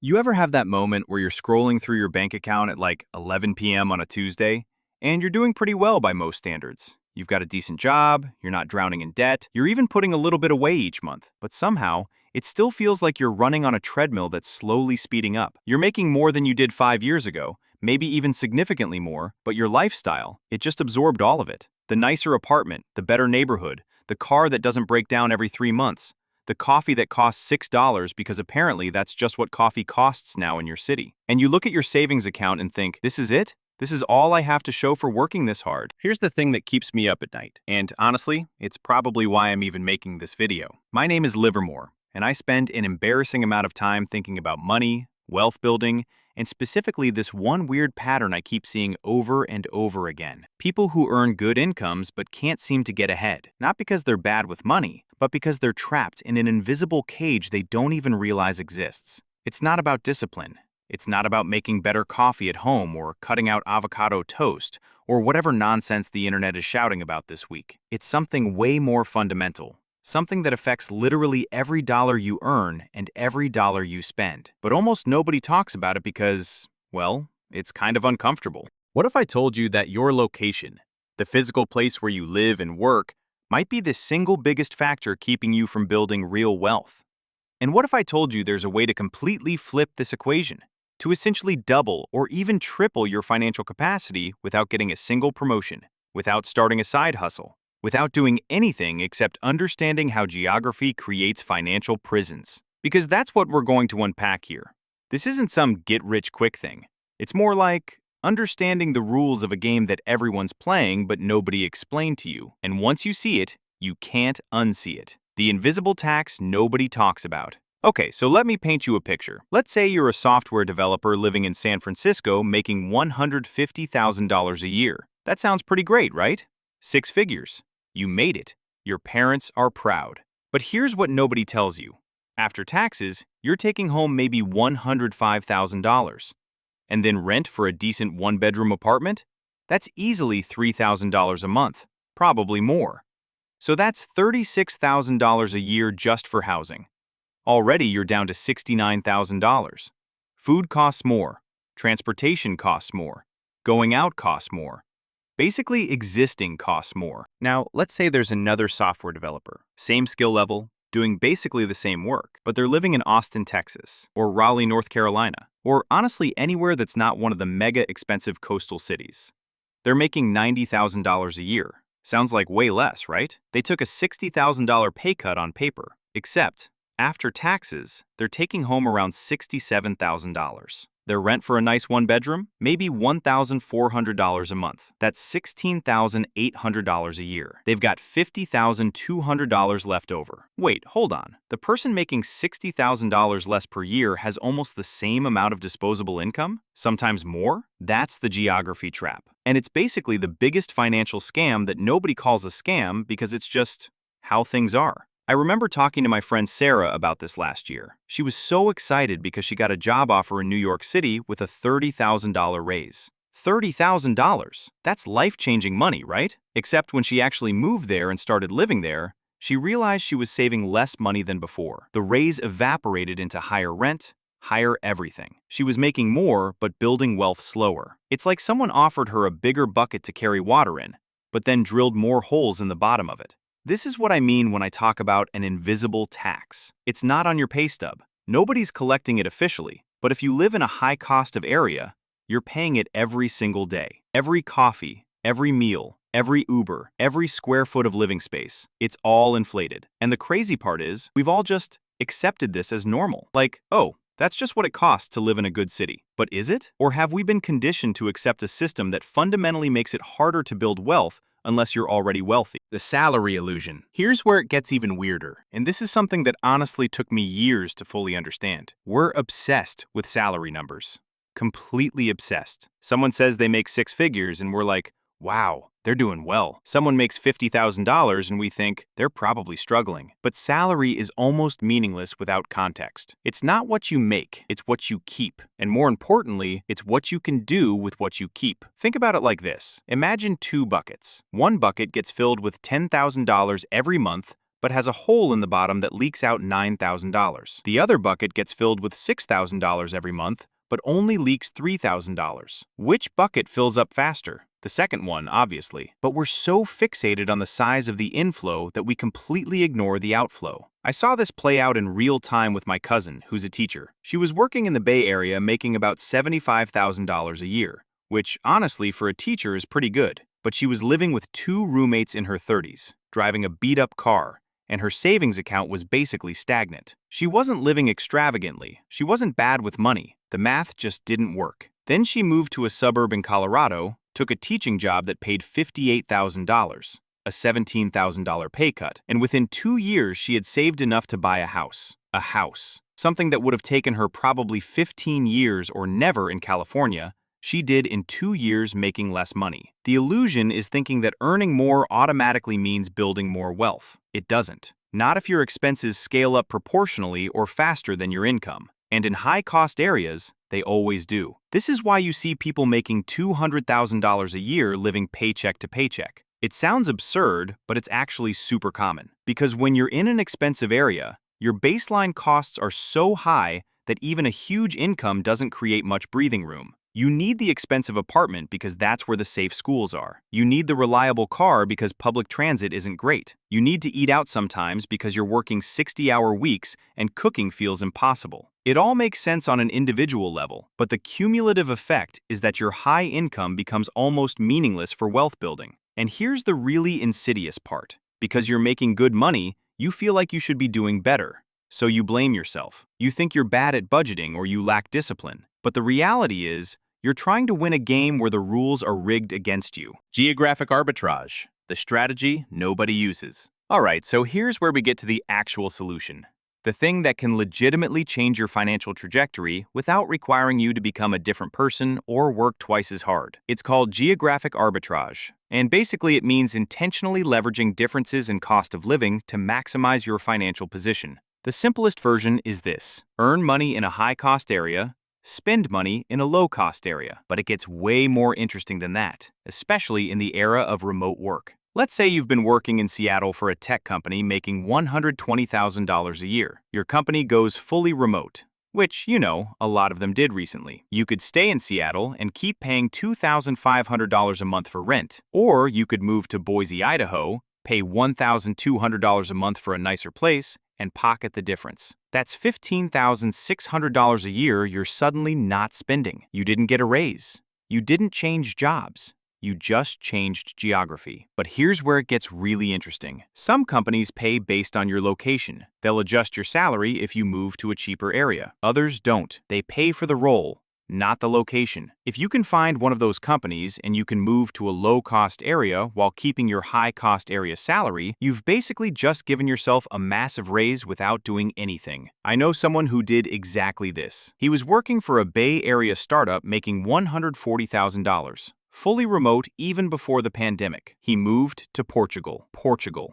You ever have that moment where you're scrolling through your bank account at like 11 p.m. on a Tuesday, and you're doing pretty well by most standards? You've got a decent job, you're not drowning in debt, you're even putting a little bit away each month, but somehow, it still feels like you're running on a treadmill that's slowly speeding up. You're making more than you did 5 years ago, maybe even significantly more, but your lifestyle, it just absorbed all of it. The nicer apartment, the better neighborhood, the car that doesn't break down every 3 months, the coffee that costs $6 because apparently that's just what coffee costs now in your city. And you look at your savings account and think, this is it? This is all I have to show for working this hard. Here's the thing that keeps me up at night. And honestly, it's probably why I'm even making this video. My name is Livermore, and I spend an embarrassing amount of time thinking about money, wealth building, and specifically this one weird pattern I keep seeing over and over again. People who earn good incomes but can't seem to get ahead, not because they're bad with money, but because they're trapped in an invisible cage they don't even realize exists. It's not about discipline. It's not about making better coffee at home or cutting out avocado toast or whatever nonsense the internet is shouting about this week. It's something way more fundamental. Something that affects literally every dollar you earn and every dollar you spend. But almost nobody talks about it because, well, it's kind of uncomfortable. What if I told you that your location, the physical place where you live and work, might be the single biggest factor keeping you from building real wealth? And what if I told you there's a way to completely flip this equation, to essentially double or even triple your financial capacity without getting a single promotion, without starting a side hustle, without doing anything except understanding how geography creates financial prisons? Because that's what we're going to unpack here. This isn't some get-rich-quick thing. It's more like understanding the rules of a game that everyone's playing but nobody explained to you. And once you see it, you can't unsee it. The invisible tax nobody talks about. Okay, so let me paint you a picture. Let's say you're a software developer living in San Francisco making $150,000 a year. That sounds pretty great, right? 6 figures. You made it. Your parents are proud. But here's what nobody tells you. After taxes, you're taking home maybe $105,000. And then rent for a decent one-bedroom apartment? That's easily $3,000 a month, probably more. So that's $36,000 a year just for housing. Already you're down to $69,000. Food costs more. Transportation costs more. Going out costs more. Basically, existing costs more. Now, let's say there's another software developer, same skill level, doing basically the same work, but they're living in Austin, Texas, or Raleigh, North Carolina, or honestly anywhere that's not one of the mega expensive coastal cities. They're making $90,000 a year. Sounds like way less, right? They took a $60,000 pay cut on paper, except after taxes, they're taking home around $67,000. Their rent for a nice one-bedroom? Maybe $1,400 a month. That's $16,800 a year. They've got $50,200 left over. Wait, hold on. The person making $60,000 less per year has almost the same amount of disposable income? Sometimes more? That's the geography trap. And it's basically the biggest financial scam that nobody calls a scam because it's just how things are. I remember talking to my friend Sarah about this last year. She was so excited because she got a job offer in New York City with a $30,000 raise. $30,000! That's life-changing money, right? Except when she actually moved there and started living there, she realized she was saving less money than before. The raise evaporated into higher rent, higher everything. She was making more, but building wealth slower. It's like someone offered her a bigger bucket to carry water in, but then drilled more holes in the bottom of it. This is what I mean when I talk about an invisible tax. It's not on your pay stub. Nobody's collecting it officially, but if you live in a high-cost of area, you're paying it every single day. Every coffee, every meal, every Uber, every square foot of living space, it's all inflated. And the crazy part is, we've all just accepted this as normal. Like, oh, that's just what it costs to live in a good city. But is it? Or have we been conditioned to accept a system that fundamentally makes it harder to build wealth unless you're already wealthy? The salary illusion. Here's where it gets even weirder, and this is something that honestly took me years to fully understand. We're obsessed with salary numbers. Completely obsessed. Someone says they make 6 figures and we're like, wow, they're doing well. Someone makes $50,000 and we think they're probably struggling. But salary is almost meaningless without context. It's not what you make, it's what you keep. And more importantly, it's what you can do with what you keep. Think about it like this. Imagine 2 buckets. One bucket gets filled with $10,000 every month but has a hole in the bottom that leaks out $9,000. The other bucket gets filled with $6,000 every month, but only leaks $3,000. Which bucket fills up faster? The second one, obviously. But we're so fixated on the size of the inflow that we completely ignore the outflow. I saw this play out in real time with my cousin, who's a teacher. She was working in the Bay Area making about $75,000 a year, which honestly for a teacher is pretty good. But she was living with 2 roommates in her 30s, driving a beat-up car, and her savings account was basically stagnant. She wasn't living extravagantly. She wasn't bad with money. The math just didn't work. Then she moved to a suburb in Colorado, took a teaching job that paid $58,000, a $17,000 pay cut, and within 2 years she had saved enough to buy a house. A house. Something that would have taken her probably 15 years or never in California, she did in 2 years making less money. The illusion is thinking that earning more automatically means building more wealth. It doesn't. Not if your expenses scale up proportionally or faster than your income. And in high-cost areas, they always do. This is why you see people making $200,000 a year living paycheck to paycheck. It sounds absurd, but it's actually super common. Because when you're in an expensive area, your baseline costs are so high that even a huge income doesn't create much breathing room. You need the expensive apartment because that's where the safe schools are. You need the reliable car because public transit isn't great. You need to eat out sometimes because you're working 60-hour weeks and cooking feels impossible. It all makes sense on an individual level, but the cumulative effect is that your high income becomes almost meaningless for wealth building. And here's the really insidious part. Because you're making good money, you feel like you should be doing better. So you blame yourself. You think you're bad at budgeting or you lack discipline. But the reality is, you're trying to win a game where the rules are rigged against you. Geographic arbitrage, the strategy nobody uses. Alright, so here's where we get to the actual solution. The thing that can legitimately change your financial trajectory without requiring you to become a different person or work twice as hard. It's called geographic arbitrage, and basically it means intentionally leveraging differences in cost of living to maximize your financial position. The simplest version is this: earn money in a high-cost area, spend money in a low-cost area. But it gets way more interesting than that, especially in the era of remote work. Let's say you've been working in Seattle for a tech company making $120,000 a year. Your company goes fully remote, which, you know, a lot of them did recently. You could stay in Seattle and keep paying $2,500 a month for rent, or you could move to Boise, Idaho, pay $1,200 a month for a nicer place, and pocket the difference. That's $15,600 a year you're suddenly not spending. You didn't get a raise. You didn't change jobs. You just changed geography. But here's where it gets really interesting. Some companies pay based on your location. They'll adjust your salary if you move to a cheaper area. Others don't. They pay for the role, not the location. If you can find one of those companies and you can move to a low-cost area while keeping your high-cost area salary, you've basically just given yourself a massive raise without doing anything. I know someone who did exactly this. He was working for a Bay Area startup making $140,000. Fully remote even before the pandemic. He moved to Portugal.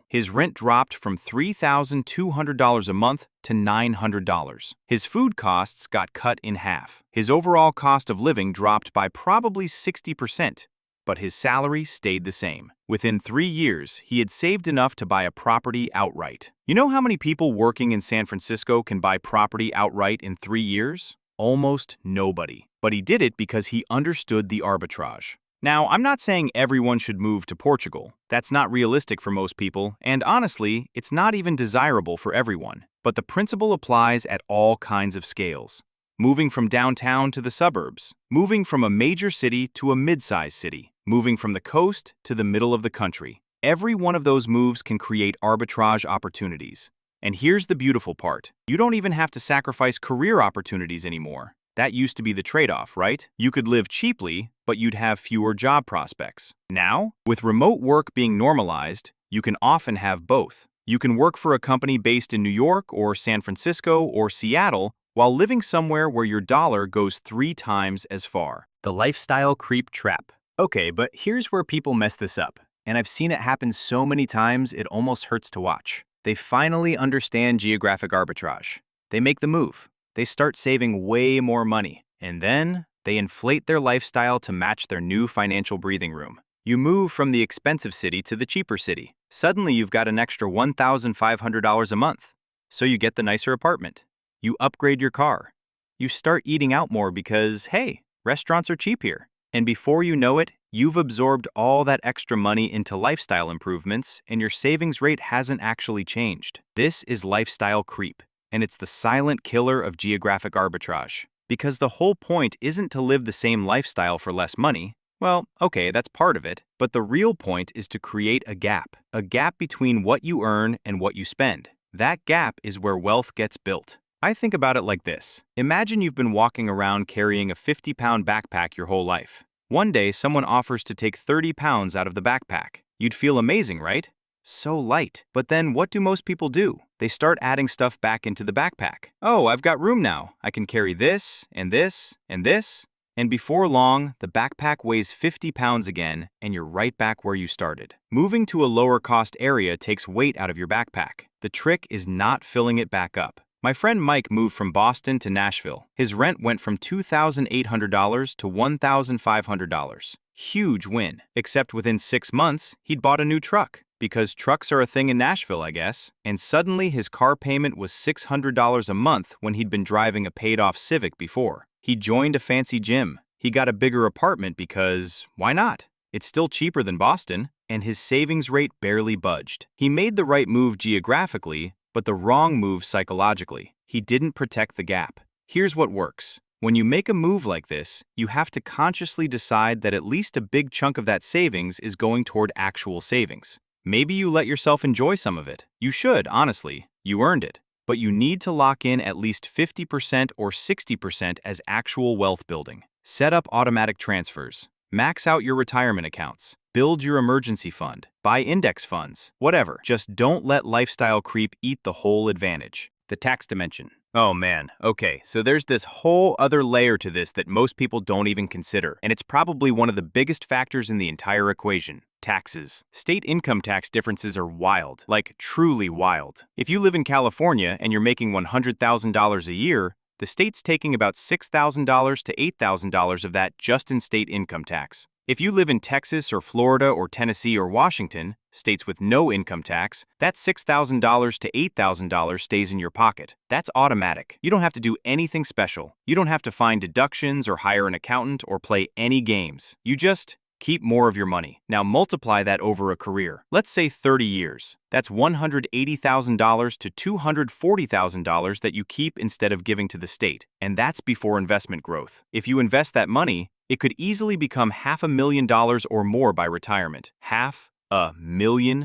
His rent dropped from $3,200 a month to $900. His food costs got cut in half. His overall cost of living dropped by probably 60%, but his salary stayed the same. Within 3 years, he had saved enough to buy a property outright. You know how many people working in San Francisco can buy property outright in 3 years? Almost nobody. But he did it because he understood the arbitrage. Now, I'm not saying everyone should move to Portugal. That's not realistic for most people, and honestly, it's not even desirable for everyone. But the principle applies at all kinds of scales. Moving from downtown to the suburbs, moving from a major city to a mid-sized city, moving from the coast to the middle of the country. Every one of those moves can create arbitrage opportunities. And here's the beautiful part. You don't even have to sacrifice career opportunities anymore. That used to be the trade-off, right? You could live cheaply, but you'd have fewer job prospects. Now, with remote work being normalized, you can often have both. You can work for a company based in New York or San Francisco or Seattle while living somewhere where your dollar goes 3 times as far. The lifestyle creep trap. Okay, but here's where people mess this up. And I've seen it happen so many times it almost hurts to watch. They finally understand geographic arbitrage. They make the move. They start saving way more money, and then they inflate their lifestyle to match their new financial breathing room. You move from the expensive city to the cheaper city. Suddenly you've got an extra $1,500 a month. So you get the nicer apartment. You upgrade your car. You start eating out more because, hey, restaurants are cheap here. And before you know it, you've absorbed all that extra money into lifestyle improvements and your savings rate hasn't actually changed. This is lifestyle creep, and it's the silent killer of geographic arbitrage. Because the whole point isn't to live the same lifestyle for less money. Well, okay, that's part of it, but the real point is to create a gap between what you earn and what you spend. That gap is where wealth gets built. I think about it like this. Imagine you've been walking around carrying a 50-pound backpack your whole life. One day, someone offers to take 30 pounds out of the backpack. You'd feel amazing, right? So light. But then what do most people do? They start adding stuff back into the backpack. Oh, I've got room now. I can carry this, and this, and this. And before long, the backpack weighs 50 pounds again, and you're right back where you started. Moving to a lower-cost area takes weight out of your backpack. The trick is not filling it back up. My friend Mike moved from Boston to Nashville. His rent went from $2,800 to $1,500. Huge win. Except within 6 months, he'd bought a new truck. Because trucks are a thing in Nashville, I guess. And suddenly his car payment was $600 a month when he'd been driving a paid-off Civic before. He joined a fancy gym. He got a bigger apartment because, why not? It's still cheaper than Boston, and his savings rate barely budged. He made the right move geographically, but the wrong move psychologically. He didn't protect the gap. Here's what works. When you make a move like this, you have to consciously decide that at least a big chunk of that savings is going toward actual savings. Maybe you let yourself enjoy some of it. You should, honestly. You earned it. But you need to lock in at least 50% or 60% as actual wealth building. Set up automatic transfers. Max out your retirement accounts. Build your emergency fund. Buy index funds. Whatever. Just don't let lifestyle creep eat the whole advantage. The tax dimension. Oh man, okay, so there's this whole other layer to this that most people don't even consider, and it's probably one of the biggest factors in the entire equation. Taxes. State income tax differences are wild, like truly wild. If you live in California and you're making $100,000 a year, the state's taking about $6,000 to $8,000 of that just in state income tax. If you live in Texas or Florida or Tennessee or Washington, states with no income tax, that $6,000 to $8,000 stays in your pocket. That's automatic. You don't have to do anything special. You don't have to find deductions or hire an accountant or play any games. You just keep more of your money. Now multiply that over a career. Let's say 30 years. That's $180,000 to $240,000 that you keep instead of giving to the state. And that's before investment growth. If you invest that money, it could easily become $500,000 or more by retirement. $500,000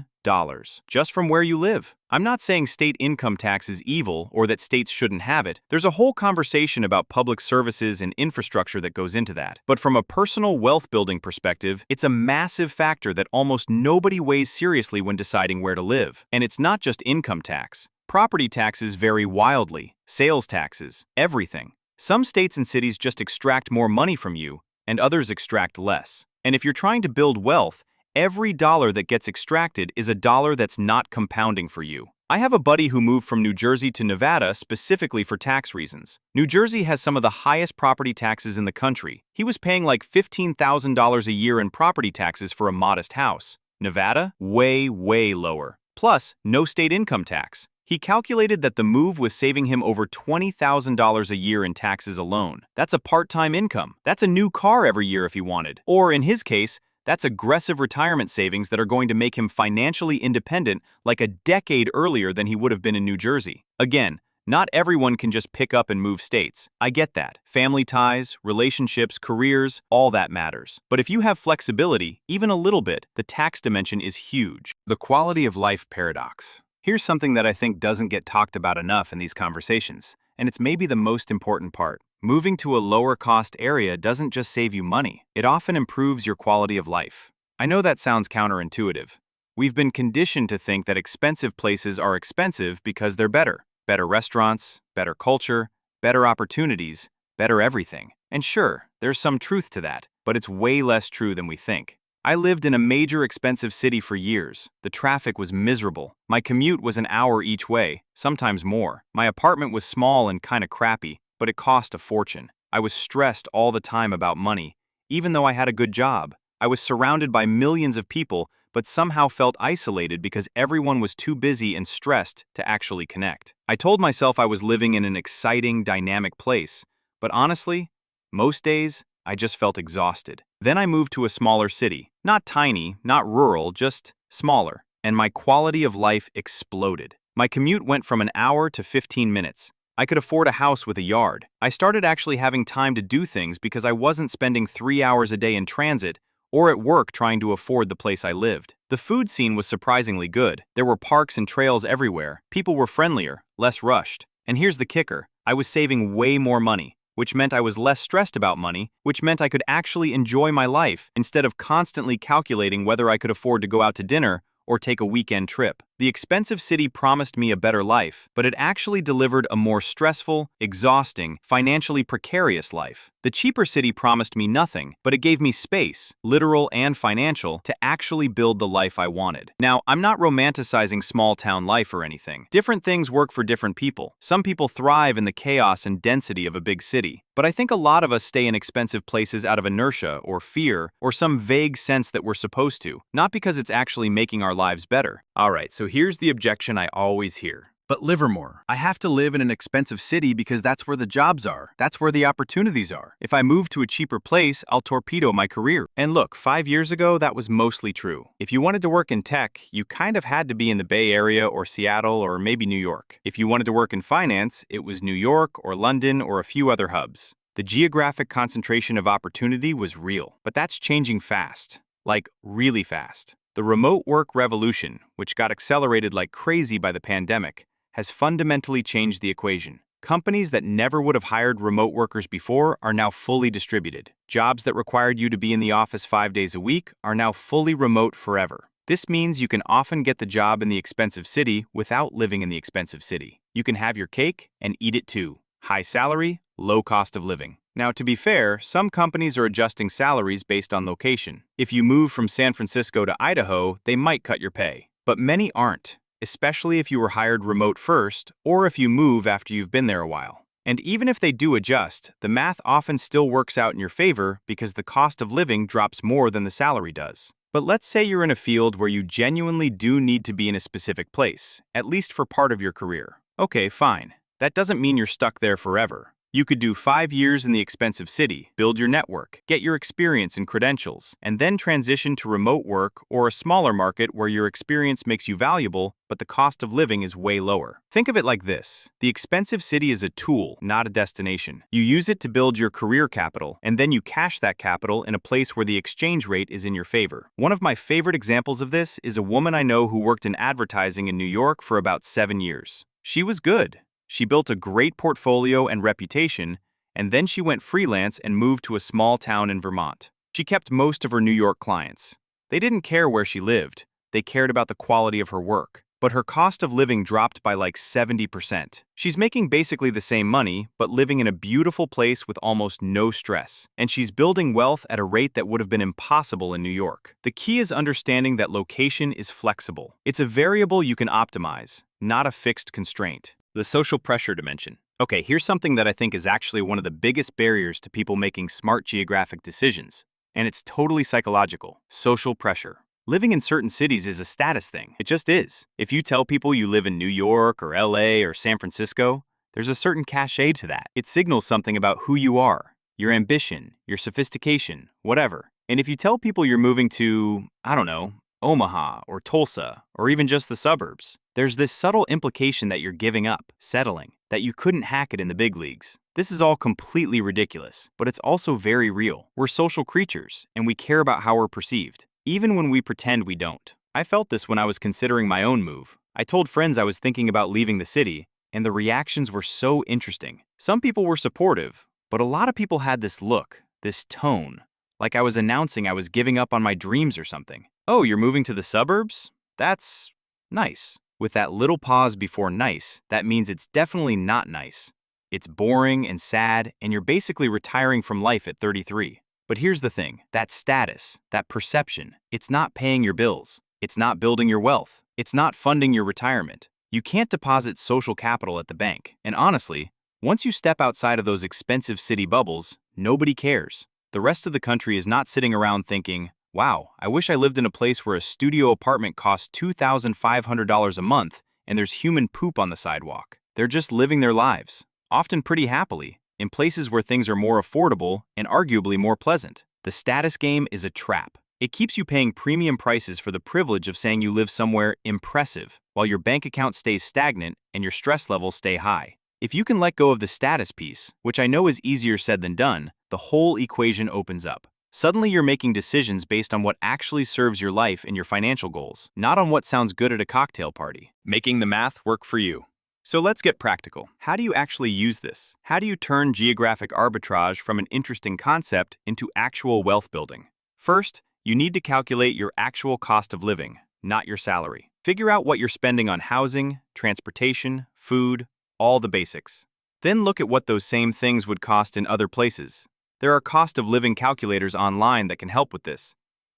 just from where you live. I'm not saying state income tax is evil or that states shouldn't have it. There's a whole conversation about public services and infrastructure that goes into that. But from a personal wealth building perspective, it's a massive factor that almost nobody weighs seriously when deciding where to live. And it's not just income tax. Property taxes vary wildly. Sales taxes, everything. Some states and cities just extract more money from you, and others extract less. And if you're trying to build wealth, every dollar that gets extracted is a dollar that's not compounding for you. I have a buddy who moved from New Jersey to Nevada specifically for tax reasons. New Jersey has some of the highest property taxes in the country. He was paying like $15,000 a year in property taxes for a modest house. Nevada? Way, way lower. Plus, no state income tax. He calculated that the move was saving him over $20,000 a year in taxes alone. That's a part-time income. That's a new car every year if he wanted. Or in his case, that's aggressive retirement savings that are going to make him financially independent like a decade earlier than he would have been in New Jersey. Again, not everyone can just pick up and move states. I get that. Family ties, relationships, careers, all that matters. But if you have flexibility, even a little bit, the tax dimension is huge. The quality of life paradox. Here's something that I think doesn't get talked about enough in these conversations, and it's maybe the most important part. Moving to a lower-cost area doesn't just save you money. It often improves your quality of life. I know that sounds counterintuitive. We've been conditioned to think that expensive places are expensive because they're better. Better restaurants, better culture, better opportunities, better everything. And sure, there's some truth to that, but it's way less true than we think. I lived in a major expensive city for years. The traffic was miserable. My commute was an hour each way, sometimes more. My apartment was small and kind of crappy, but it cost a fortune. I was stressed all the time about money, even though I had a good job. I was surrounded by millions of people, but somehow felt isolated because everyone was too busy and stressed to actually connect. I told myself I was living in an exciting, dynamic place, but honestly, most days, I just felt exhausted. Then I moved to a smaller city. Not tiny, not rural, just smaller. And my quality of life exploded. My commute went from an hour to 15 minutes. I could afford a house with a yard. I started actually having time to do things because I wasn't spending 3 hours a day in transit or at work trying to afford the place I lived. The food scene was surprisingly good. There were parks and trails everywhere. People were friendlier, less rushed. And here's the kicker. I was saving way more money, which meant I was less stressed about money, which meant I could actually enjoy my life instead of constantly calculating whether I could afford to go out to dinner or take a weekend trip. The expensive city promised me a better life, but it actually delivered a more stressful, exhausting, financially precarious life. The cheaper city promised me nothing, but it gave me space, literal and financial, to actually build the life I wanted. Now, I'm not romanticizing small-town life or anything. Different things work for different people. Some people thrive in the chaos and density of a big city, but I think a lot of us stay in expensive places out of inertia or fear or some vague sense that we're supposed to, not because it's actually making our lives better. Alright, so here's the objection I always hear. But Livermore, I have to live in an expensive city because that's where the jobs are. That's where the opportunities are. If I move to a cheaper place, I'll torpedo my career. And look, 5 years ago, that was mostly true. If you wanted to work in tech, you kind of had to be in the Bay Area or Seattle or maybe New York. If you wanted to work in finance, it was New York or London or a few other hubs. The geographic concentration of opportunity was real. But that's changing fast. Like, really fast. The remote work revolution, which got accelerated like crazy by the pandemic, has fundamentally changed the equation. Companies that never would have hired remote workers before are now fully distributed. Jobs that required you to be in the office 5 days a week are now fully remote forever. This means you can often get the job in the expensive city without living in the expensive city. You can have your cake and eat it too. High salary, low cost of living. Now, to be fair, some companies are adjusting salaries based on location. If you move from San Francisco to Idaho, they might cut your pay. But many aren't, especially if you were hired remote first or if you move after you've been there a while. And even if they do adjust, the math often still works out in your favor because the cost of living drops more than the salary does. But let's say you're in a field where you genuinely do need to be in a specific place, at least for part of your career. Okay, fine. That doesn't mean you're stuck there forever. You could do 5 years in the expensive city, build your network, get your experience and credentials, and then transition to remote work or a smaller market where your experience makes you valuable, but the cost of living is way lower. Think of it like this. The expensive city is a tool, not a destination. You use it to build your career capital, and then you cash that capital in a place where the exchange rate is in your favor. One of my favorite examples of this is a woman I know who worked in advertising in New York for about 7 years. She was good. She built a great portfolio and reputation, and then she went freelance and moved to a small town in Vermont. She kept most of her New York clients. They didn't care where she lived. They cared about the quality of her work. But her cost of living dropped by like 70%. She's making basically the same money, but living in a beautiful place with almost no stress. And she's building wealth at a rate that would have been impossible in New York. The key is understanding that location is flexible. It's a variable you can optimize, not a fixed constraint. The social pressure dimension. Okay, here's something that I think is actually one of the biggest barriers to people making smart geographic decisions. And it's totally psychological. Social pressure. Living in certain cities is a status thing. It just is. If you tell people you live in New York or LA or San Francisco, there's a certain cachet to that. It signals something about who you are, your ambition, your sophistication, whatever. And if you tell people you're moving to, I don't know, Omaha or Tulsa or even just the suburbs, there's this subtle implication that you're giving up, settling, that you couldn't hack it in the big leagues. This is all completely ridiculous, but it's also very real. We're social creatures, and we care about how we're perceived, even when we pretend we don't. I felt this when I was considering my own move. I told friends I was thinking about leaving the city, and the reactions were so interesting. Some people were supportive, but a lot of people had this look, this tone, like I was announcing I was giving up on my dreams or something. Oh, you're moving to the suburbs? That's nice. With that little pause before nice, that means it's definitely not nice. It's boring and sad, and you're basically retiring from life at 33. But here's the thing, that status, that perception, it's not paying your bills. It's not building your wealth. It's not funding your retirement. You can't deposit social capital at the bank. And honestly, once you step outside of those expensive city bubbles, nobody cares. The rest of the country is not sitting around thinking, Wow, I wish I lived in a place where a studio apartment costs $2,500 a month and there's human poop on the sidewalk. They're just living their lives, often pretty happily, in places where things are more affordable and arguably more pleasant. The status game is a trap. It keeps you paying premium prices for the privilege of saying you live somewhere impressive, while your bank account stays stagnant and your stress levels stay high. If you can let go of the status piece, which I know is easier said than done, the whole equation opens up. Suddenly you're making decisions based on what actually serves your life and your financial goals, not on what sounds good at a cocktail party. Making the math work for you. So let's get practical. How do you actually use this? How do you turn geographic arbitrage from an interesting concept into actual wealth building? First, you need to calculate your actual cost of living, not your salary. Figure out what you're spending on housing, transportation, food, all the basics. Then look at what those same things would cost in other places. There are cost of living calculators online that can help with this.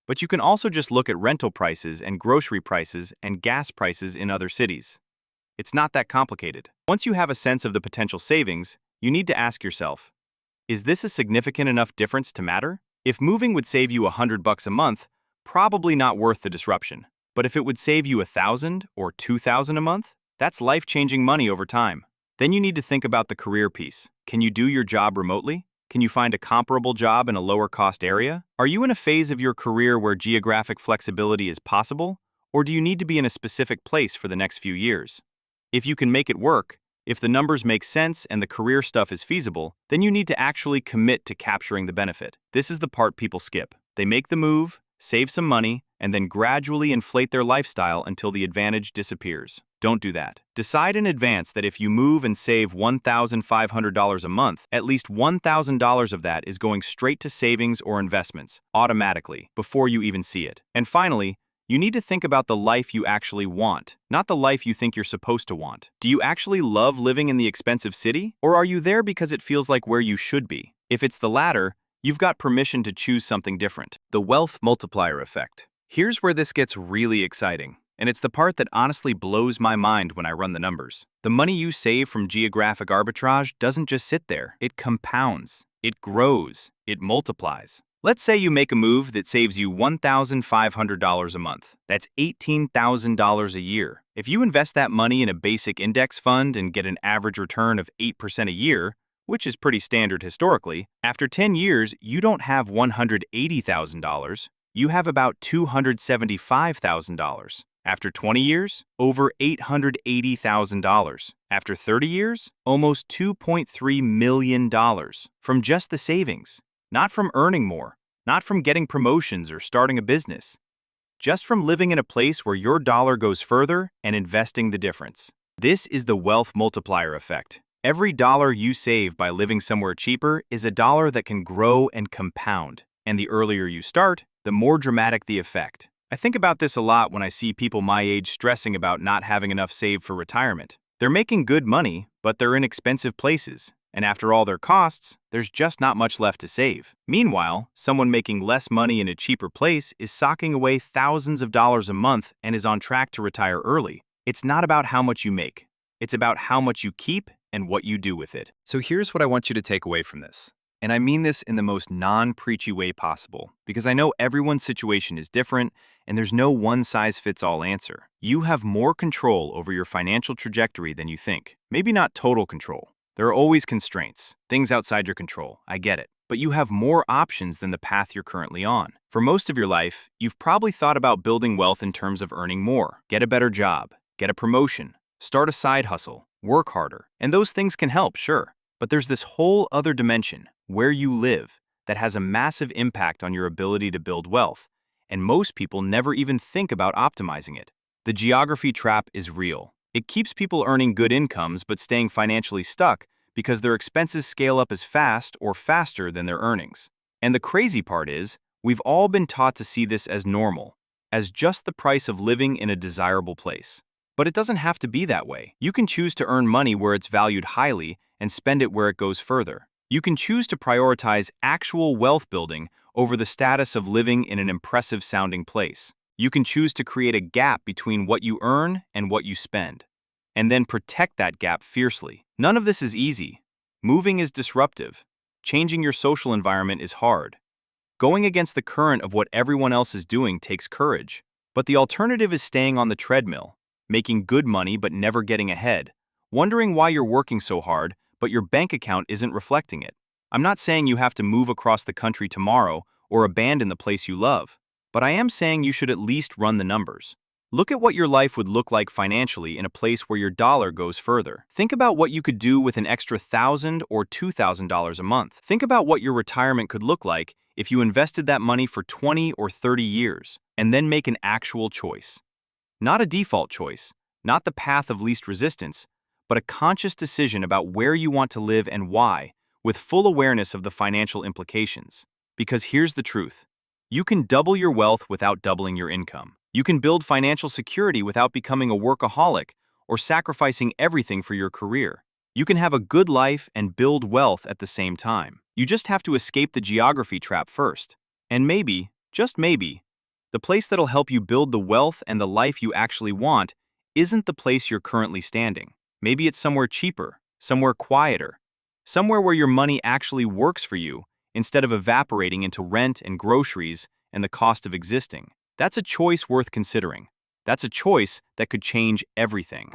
But you can also just look at rental prices and grocery prices and gas prices in other cities. It's not that complicated. Once you have a sense of the potential savings, you need to ask yourself, is this a significant enough difference to matter? If moving would save you $100 a month, probably not worth the disruption. But if it would save you $1,000 or $2,000 a month, that's life-changing money over time. Then you need to think about the career piece. Can you do your job remotely? Can you find a comparable job in a lower-cost area? Are you in a phase of your career where geographic flexibility is possible? Or do you need to be in a specific place for the next few years? If you can make it work, if the numbers make sense and the career stuff is feasible, then you need to actually commit to capturing the benefit. This is the part people skip. They make the move, save some money, and then gradually inflate their lifestyle until the advantage disappears. Don't do that. Decide in advance that if you move and save $1,500 a month, at least $1,000 of that is going straight to savings or investments, automatically, before you even see it. And finally, you need to think about the life you actually want, not the life you think you're supposed to want. Do you actually love living in the expensive city? Or are you there because it feels like where you should be? If it's the latter, you've got permission to choose something different. The wealth multiplier effect. Here's where this gets really exciting. And it's the part that honestly blows my mind when I run the numbers. The money you save from geographic arbitrage doesn't just sit there. It compounds. It grows. It multiplies. Let's say you make a move that saves you $1,500 a month. That's $18,000 a year. If you invest that money in a basic index fund and get an average return of 8% a year, which is pretty standard historically, after 10 years, you don't have $180,000. You have about $275,000. After 20 years, over $880,000. After 30 years, almost $2.3 million from just the savings. Not from earning more, not from getting promotions or starting a business. Just from living in a place where your dollar goes further and investing the difference. This is the wealth multiplier effect. Every dollar you save by living somewhere cheaper is a dollar that can grow and compound. And the earlier you start, the more dramatic the effect. I think about this a lot when I see people my age stressing about not having enough saved for retirement. They're making good money, but they're in expensive places. And after all their costs, there's just not much left to save. Meanwhile, someone making less money in a cheaper place is socking away thousands of dollars a month and is on track to retire early. It's not about how much you make. It's about how much you keep and what you do with it. So here's what I want you to take away from this. And I mean this in the most non-preachy way possible, because I know everyone's situation is different and there's no one-size-fits-all answer. You have more control over your financial trajectory than you think. Maybe not total control. There are always constraints, things outside your control, I get it. But you have more options than the path you're currently on. For most of your life, you've probably thought about building wealth in terms of earning more, get a better job, get a promotion, start a side hustle, work harder. And those things can help, sure. But there's this whole other dimension, where you live, that has a massive impact on your ability to build wealth. And most people never even think about optimizing it. The geography trap is real. It keeps people earning good incomes but staying financially stuck because their expenses scale up as fast or faster than their earnings. And the crazy part is, we've all been taught to see this as normal, as just the price of living in a desirable place. But it doesn't have to be that way. You can choose to earn money where it's valued highly and spend it where it goes further. You can choose to prioritize actual wealth building over the status of living in an impressive sounding place. You can choose to create a gap between what you earn and what you spend, and then protect that gap fiercely. None of this is easy. Moving is disruptive. Changing your social environment is hard. Going against the current of what everyone else is doing takes courage. But the alternative is staying on the treadmill, making good money but never getting ahead, wondering why you're working so hard, but your bank account isn't reflecting it. I'm not saying you have to move across the country tomorrow or abandon the place you love, but I am saying you should at least run the numbers. Look at what your life would look like financially in a place where your dollar goes further. Think about what you could do with an extra $1,000 or $2,000 a month. Think about what your retirement could look like if you invested that money for 20 or 30 years, and then make an actual choice. Not a default choice, not the path of least resistance, but a conscious decision about where you want to live and why, with full awareness of the financial implications. Because here's the truth. You can double your wealth without doubling your income. You can build financial security without becoming a workaholic or sacrificing everything for your career. You can have a good life and build wealth at the same time. You just have to escape the geography trap first. And maybe, just maybe, the place that'll help you build the wealth and the life you actually want isn't the place you're currently standing. Maybe it's somewhere cheaper, somewhere quieter, somewhere where your money actually works for you instead of evaporating into rent and groceries and the cost of existing. That's a choice worth considering. That's a choice that could change everything.